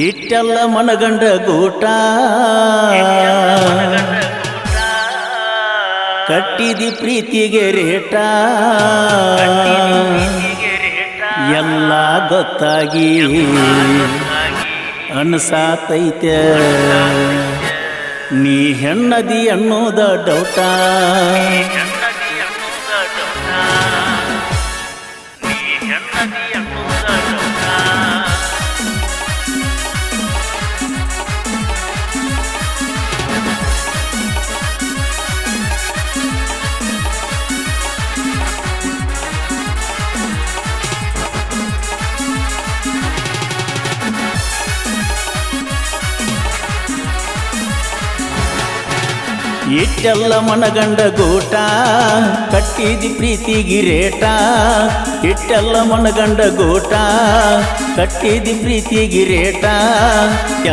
ಇಟ್ಟೆಲ್ಲ ಮನಗಂಡ ಗೂಟ ಕಟ್ಟಿದಿ ಪ್ರೀತಿಗೆ ರೇಟ ಎಲ್ಲ ಗೊತ್ತಾಗಿ ಅನ್ಸಾತೈತೆ ನೀ ಹೆಣ್ಣದಿ ಅನ್ನೋದ ಡೌಟ ಇಟ್ಟೆಲ್ಲ ಮನಗಂಡ ಗೂಟ ಕಟ್ಟಿದಿ ಪ್ರೀತಿಗೆ ರೇಟ ಇಟ್ಟೆಲ್ಲ ಮನಗಂಡ ಗೂಟ ಕಟ್ಟಿದಿ ಪ್ರೀತಿಗೆ ರೇಟ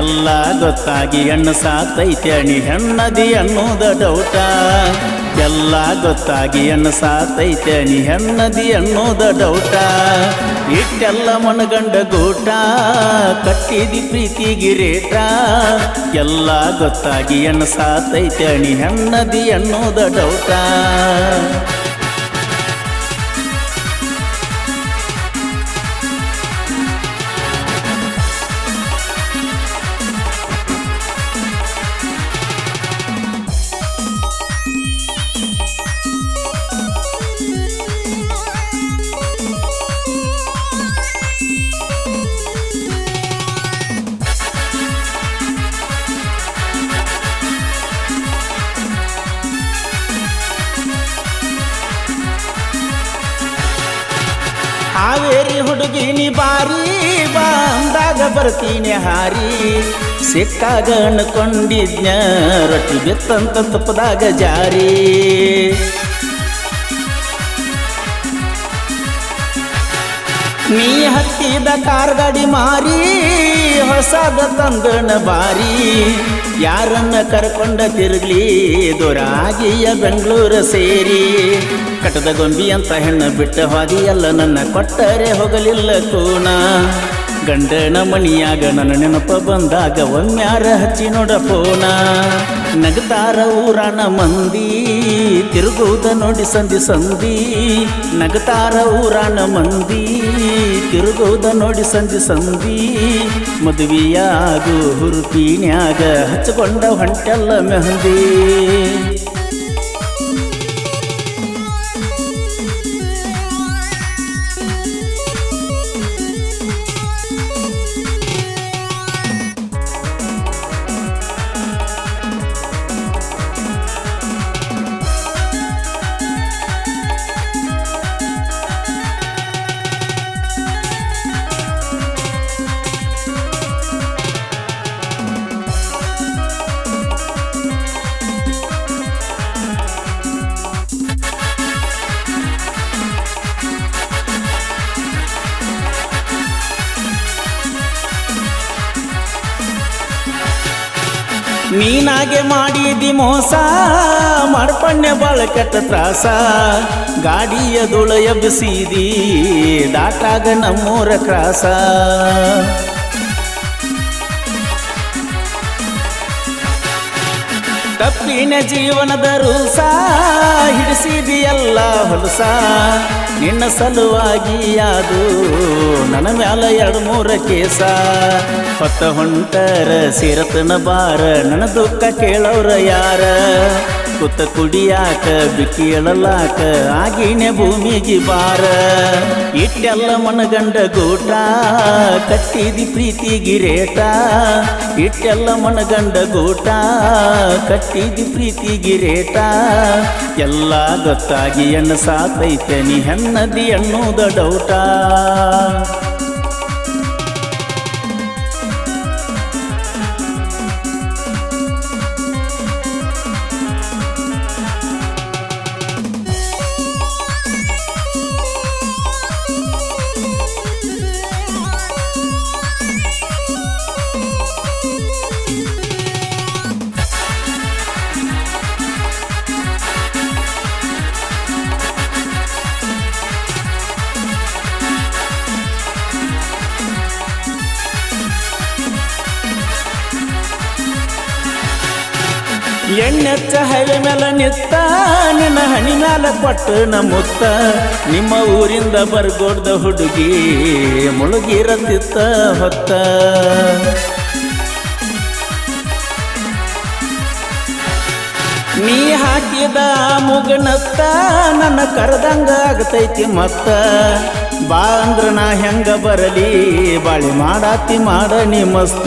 ಎಲ್ಲ ಗೊತ್ತಾಗಿ ಹೆಣ್ಣು ಸಾತೈತೆ ನೀ ಹೆಣ್ಣದಿ ಅನ್ನೋದ ಡೌಟ ಎಲ್ಲ ಗೊತ್ತಾಗಿ ಹೆಣ್ಣು ಸಾತೈತೆ ನೀ ಹೆಣ್ಣದಿ ಅನ್ನೋದ ಡೌಟ ಇಟ್ಟೆಲ್ಲ ಮನಗಂಡ ಗೂಟ ಕಟ್ಟಿದಿ ಪ್ರೀತಿಗೆ ರೇಟ ಎಲ್ಲ ಗೊತ್ತಾಗಿ ಹೆಣ್ಣು ಸಾತೈತೆ ನೀ ಹೆಣ್ಣದಿ ಅನ್ನೋದ ಡೌಟ ಹಾವೇರಿ ಹುಡುಗಿನಿ ಬಾರಿ ಬಂದಾಗ ಬರ್ತೀನಿ ಹಾರಿ ಸಿಕ್ಕಾಗ ಅನ್ಕೊಂಡಿದ್ನ ರೊಟ್ಟಿ ಬಿತ್ತಂತ ತುಪ್ಪದಾಗ ಜಾರಿ ನೀ ಹತ್ತಿದ ಕಾರ್ ಗಾಡಿ ಮಾರಿ ಹೊಸದ ತಂದನ ಬಾರಿ ಯಾರನ್ನ ಕರ್ಕೊಂಡ ತಿರುಗ್ಲಿ ದೂರ ಆಗಿಯ ಬೆಂಗಳೂರು ಸೇರಿ ಕಟದ ಗೊಂಬಿ ಅಂತ ಹೆಣ್ಣು ಬಿಟ್ಟ ಹಾದಿಯಲ್ಲ ನನ್ನ ಕೊಟ್ಟರೆ ಹೋಗಲಿಲ್ಲ ಕೂನ ಗಂಡನ ಮಣಿಯಾಗ ನನ್ನ ನೆನಪ ಬಂದಾಗ ಒಮ್ಮ್ಯಾರ ಹಚ್ಚಿ ನೋಡ ಫೋನ ನಗತಾರ ಊರಾನ ಮಂದಿ ತಿರುಗುವುದ ನೋಡಿ ಸಂಧಿ ಸಂಧಿ ನಗತಾರ ಊರಾನ ಮಂದಿ ತಿರುಗುವುದ ನೋಡಿ ಸಂಧಿ ಸಂಧಿ ಮದುವೆಯಾಗು ಹುರುಪಿನ್ಯಾಗ ಹಚ್ಚಿಕೊಂಡ ಹೊಂಟೆಲ್ಲ ಮೆಹಂದಿ ನೀನಾಗೆ ಮಾಡಿದಿ ಮೋಸ ಮಾಡ್ಪಣ್ಣೆ ಬಾಳ ಕೆಟ್ಟ ತ್ರಾಸ ಗಾಡಿಯ ಧೂಳ ಎಬ್ಬಿಸಿದಿ ದಾಟಾಗ ನಮ್ಮೂರ ಕ್ರಾಸ ತಪ್ಪಿನ ಜೀವನದ ರೂಸ ಹಿಡಿಸಿದಿ ಎಲ್ಲ ಹೊಲಸ ನಿನ್ನ ಸಲುವಾಗಿ ಯಾದು ನನ್ನ ಮ್ಯಾಲ 2-3 ಕೇಸ ಹೊತ್ತ ಹೊಂಟರ ಸಿರತನ ಬಾರ ನನ್ನ ದುಃಖ ಕೇಳೋರ ಯಾರ ಕುತ್ತ ಕುಡಿಯಾಕ ಬಿಕ್ಕಿ ಎಳಲಾಕ ಆಗಿನೇ ಭೂಮಿಗೆ ಬಾರ ಇಟ್ಟೆಲ್ಲ ಮನಗಂಡ ಗೂಟ ಕಟ್ಟಿದಿ ಪ್ರೀತಿಗೆ ರೇಟ ಇಟ್ಟೆಲ್ಲ ಮನಗಂಡ ಗೂಟ ಕಟ್ಟಿದಿ ಪ್ರೀತಿಗೆ ರೇಟ ಎಲ್ಲ ಗೊತ್ತಾಗಿ ಹೆಣ್ಣು ಸಾತೈತೆ ನೀ ಹೆಣ್ಣದಿ ಅನ್ನೋದ ಡೌಟ ಎಣ್ಣೆಚ್ಚ ಹೈವೆ ಮೇಲೆ ನಿತ್ತ ನಿನ್ನ ಹಣಿ ಮ್ಯಾಲ ಕೊಟ್ಟು ನಮ್ಮುತ್ತ ನಿಮ್ಮ ಊರಿಂದ ಬರ್ಗೋಡ್ದ ಹುಡುಗಿ ಮುಳುಗಿರತ್ತಿತ್ತ ಹೊತ್ತ ನೀ ಹಾಕಿದ ಮುಗನತ್ತ ನನ್ನ ಕರೆದಂಗ ಆಗತೈತಿ ಮತ್ತ ಬಾ ಅಂದ್ರ ನಾ ಹೆಂಗ ಬರಲಿ ಬಾಳಿ ಮಾಡಾತಿ ಮಾಡ ನೀ ಮಸ್ತ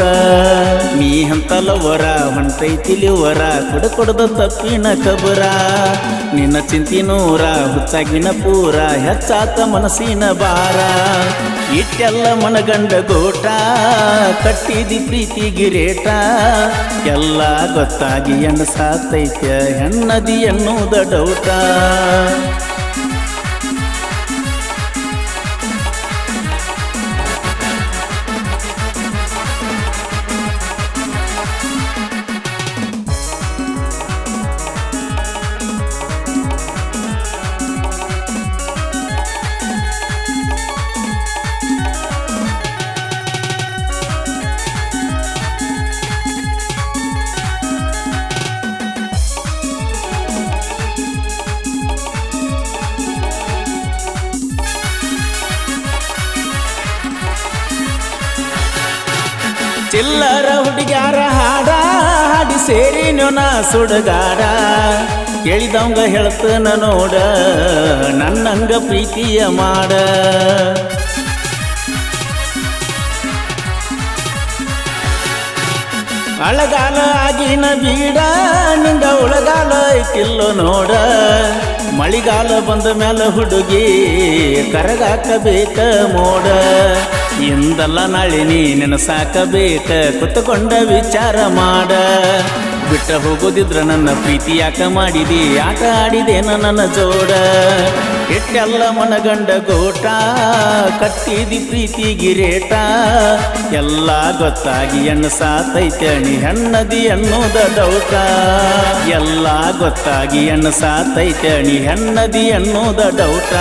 ನೀ ಹಂತಲವರ ಹೊಂಟೈತಿಲಿವರ ಕುಡದ ತಪ್ಪಿನ ಕಬರ ನಿನ್ನ ಚಿಂತಿನೂರ ಹುಚ್ಚಾಗಿನ ಪೂರ ಹೆಚ್ಚಾತ ಮನಸ್ಸಿನ ಬಾರ ಇಟ್ಟೆಲ್ಲ ಮನಗಂಡ ಗೋಟ ಕಟ್ಟಿದಿ ಪ್ರೀತಿ ಗಿರೇಟ ಎಲ್ಲ ಗೊತ್ತಾಗಿ ಎಣ್ಣಸಾತೈತ್ಯ ಹೆಣ್ಣದಿ ಎನ್ನುವುದ ಡೌಟ ಚಿಲ್ಲರ ಹುಡುಗ್ಯಾರ ಹಾಡ ಹಾಡಿ ಸೇರಿ ನಾ ಸುಡಗಾಡ ಕೇಳಿದವಂಗ ಹೇಳ್ತನ ನೋಡ ನನ್ನಂಗ ಪ್ರೀತಿಯ ಮಾಡ ಅಳಗಾಲ ಆಗಿನ ಬೀಡ ನಿಂಗ ಉಳಗಾಲ ಐತಿಲ್ಲೋ ನೋಡ ಮಳಿಗಾಲ ಬಂದ ಮೇಲೆ ಹುಡುಗಿ ಕರಗಾಕಬೇಕ ಮೋಡ ಇಂದಲ್ಲ ನಾಳೆ ನೀ ನೆನಸಾಕಬೇಕ ಕುತ್ಕೊಂಡ ವಿಚಾರ ಮಾಡ ಬಿಟ್ಟ ಹೋಗೋದಿದ್ರ ನನ್ನ ಪ್ರೀತಿ ಯಾಕ ಮಾಡಿದಿ ಯಾಕ ಆಡಿದೇನ ನನ್ನ ಜೋಡ ಇಟ್ಟೆಲ್ಲ ಮನಗಂಡ ಗೋಟ ಕಟ್ಟಿದಿ ಪ್ರೀತಿ ಗಿರೇಟ ಎಲ್ಲ ಗೊತ್ತಾಗಿ ಎಣ್ಣಸಾತೈತೆ ನೀ ಹೆಣ್ಣದಿ ಎನ್ನುವುದ ಡೌಟ ಎಲ್ಲ ಗೊತ್ತಾಗಿ ಎಣ್ಣಸಾತೈತೆ ನೀ ಹೆಣ್ಣದಿ ಎನ್ನುವುದ ಡೌಟ